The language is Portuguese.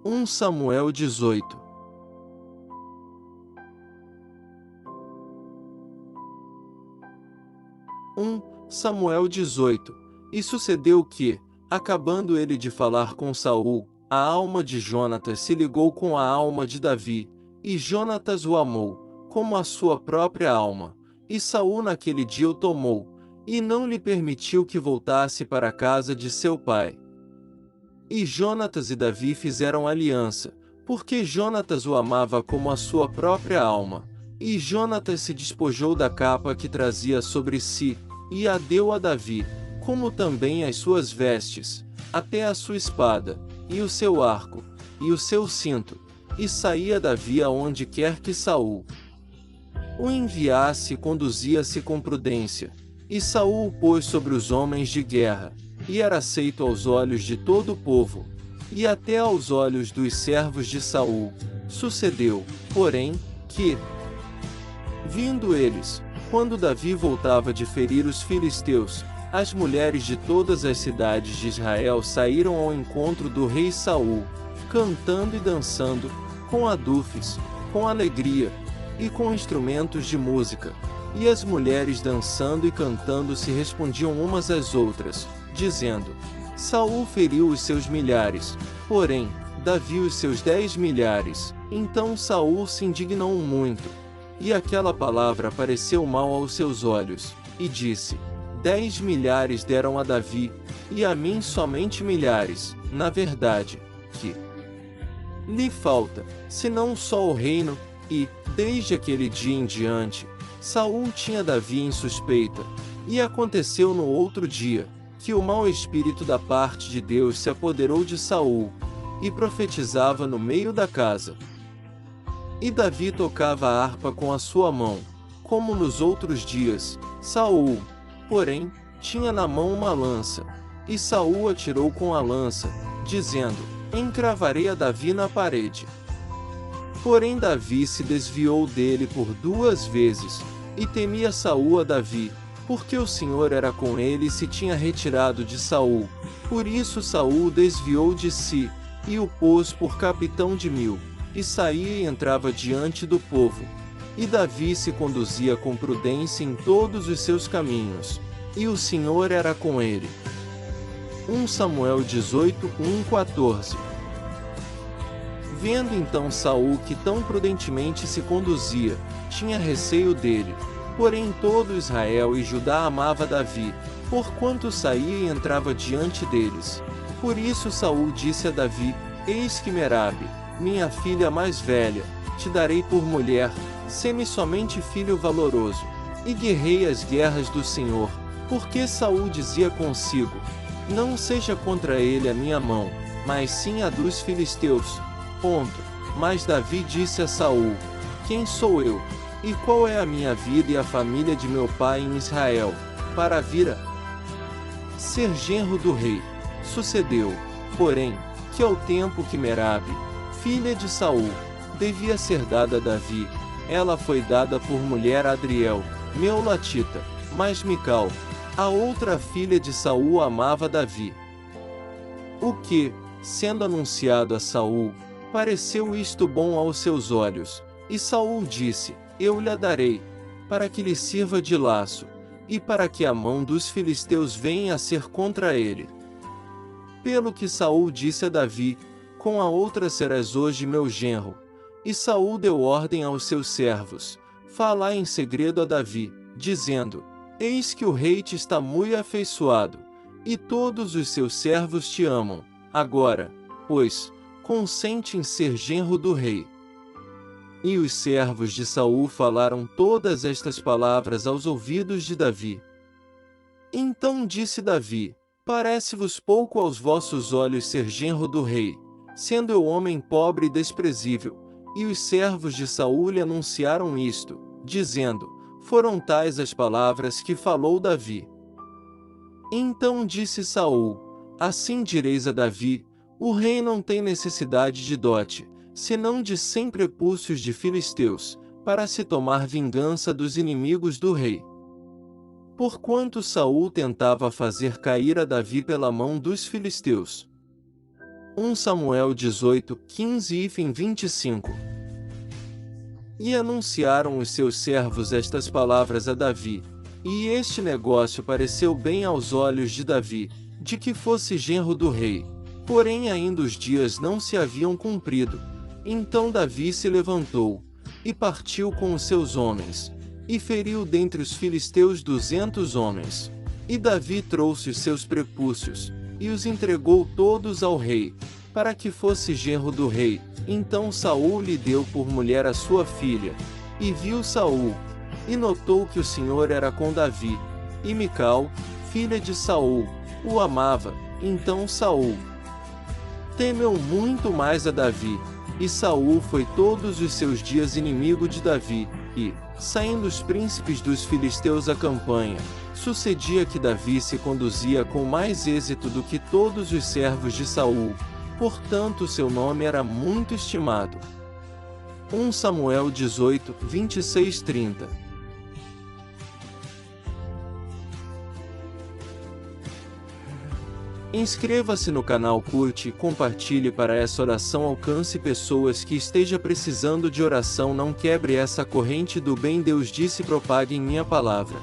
1 Samuel 18. 1 Samuel 18. E sucedeu que, acabando ele de falar com Saul, a alma de Jonatas se ligou com a alma de Davi, e Jonatas o amou, como a sua própria alma. E Saul naquele dia o tomou, e não lhe permitiu que voltasse para a casa de seu pai. E Jonatas e Davi fizeram aliança, porque Jonatas o amava como a sua própria alma. E Jonatas se despojou da capa que trazia sobre si, e a deu a Davi, como também as suas vestes, até a sua espada, e o seu arco, e o seu cinto, e saía Davi aonde quer que Saul o enviasse e conduzia-se com prudência. E Saul o pôs sobre os homens de guerra, e era aceito aos olhos de todo o povo, e até aos olhos dos servos de Saul. Sucedeu, porém, que, vindo eles, quando Davi voltava de ferir os filisteus, as mulheres de todas as cidades de Israel saíram ao encontro do rei Saul, cantando e dançando, com adufes, com alegria, e com instrumentos de música. E as mulheres dançando e cantando se respondiam umas às outras, dizendo: Saul feriu os seus milhares, porém, Davi os seus 10 milhares. Então Saul se indignou muito, e aquela palavra pareceu mal aos seus olhos, e disse: 10 milhares deram a Davi, e a mim somente milhares. Na verdade, que lhe falta, senão só o reino. E, desde aquele dia em diante, Saul tinha Davi em suspeita. E aconteceu no outro dia, que o mau espírito da parte de Deus se apoderou de Saul, e profetizava no meio da casa. E Davi tocava a harpa com a sua mão, como nos outros dias. Saul, porém, tinha na mão uma lança, e Saul atirou com a lança, dizendo: encravarei a Davi na parede. Porém Davi se desviou dele por 2 vezes, e temia Saul a Davi, porque o Senhor era com ele e se tinha retirado de Saul. Por isso Saul o desviou de si, e o pôs por capitão de 1000, e saía e entrava diante do povo. E Davi se conduzia com prudência em todos os seus caminhos, e o Senhor era com ele. 1 Samuel 18, 1-14. Vendo então Saul que tão prudentemente se conduzia, tinha receio dele. Porém todo Israel e Judá amava Davi, porquanto saía e entrava diante deles. Por isso Saul disse a Davi: eis que Merabe, minha filha mais velha, te darei por mulher, sê-me somente filho valoroso, e guerrei as guerras do Senhor. Porque Saul dizia consigo: não seja contra ele a minha mão, mas sim a dos filisteus. Mas Davi disse a Saul: quem sou eu? E qual é a minha vida e a família de meu pai em Israel, para vir a ser genro do rei? Sucedeu, porém, que ao tempo que Merabe, filha de Saul, devia ser dada a Davi, ela foi dada por mulher a Adriel, Meolatita. Mas Mical, a outra filha de Saul, amava Davi. O que, sendo anunciado a Saul, pareceu isto bom aos seus olhos, e Saul disse: eu lhe a darei, para que lhe sirva de laço, e para que a mão dos filisteus venha a ser contra ele. Pelo que Saul disse a Davi: com a outra serás hoje meu genro. E Saul deu ordem aos seus servos: falai em segredo a Davi, dizendo: eis que o rei te está muito afeiçoado, e todos os seus servos te amam. Agora, pois, consente em ser genro do rei. E os servos de Saul falaram todas estas palavras aos ouvidos de Davi. Então disse Davi: parece-vos pouco aos vossos olhos ser genro do rei, sendo eu homem pobre e desprezível? E os servos de Saul lhe anunciaram isto, dizendo: foram tais as palavras que falou Davi. Então disse Saul: assim direis a Davi: o rei não tem necessidade de dote, senão de 100 prepúcios de filisteus, para se tomar vingança dos inimigos do rei. Porquanto Saul tentava fazer cair a Davi pela mão dos filisteus. 1 Samuel 18, 15 e 25. E anunciaram os seus servos estas palavras a Davi. E este negócio pareceu bem aos olhos de Davi, de que fosse genro do rei. Porém ainda os dias não se haviam cumprido. Então Davi se levantou, e partiu com os seus homens, e feriu dentre os filisteus 200 homens. E Davi trouxe os seus prepúcios, e os entregou todos ao rei, para que fosse genro do rei. Então Saul lhe deu por mulher a sua filha. E viu Saul, e notou que o Senhor era com Davi. E Mical, filha de Saul, o amava. Então Saul temeu muito mais a Davi. E Saul foi todos os seus dias inimigo de Davi. E, saindo os príncipes dos filisteus à campanha, sucedia que Davi se conduzia com mais êxito do que todos os servos de Saul. Portanto seu nome era muito estimado. 1 Samuel 18, 26, 30. Inscreva-se no canal, curte e compartilhe para essa oração alcance pessoas que esteja precisando de oração. Não quebre essa corrente do bem. Deus disse: propaguem minha palavra.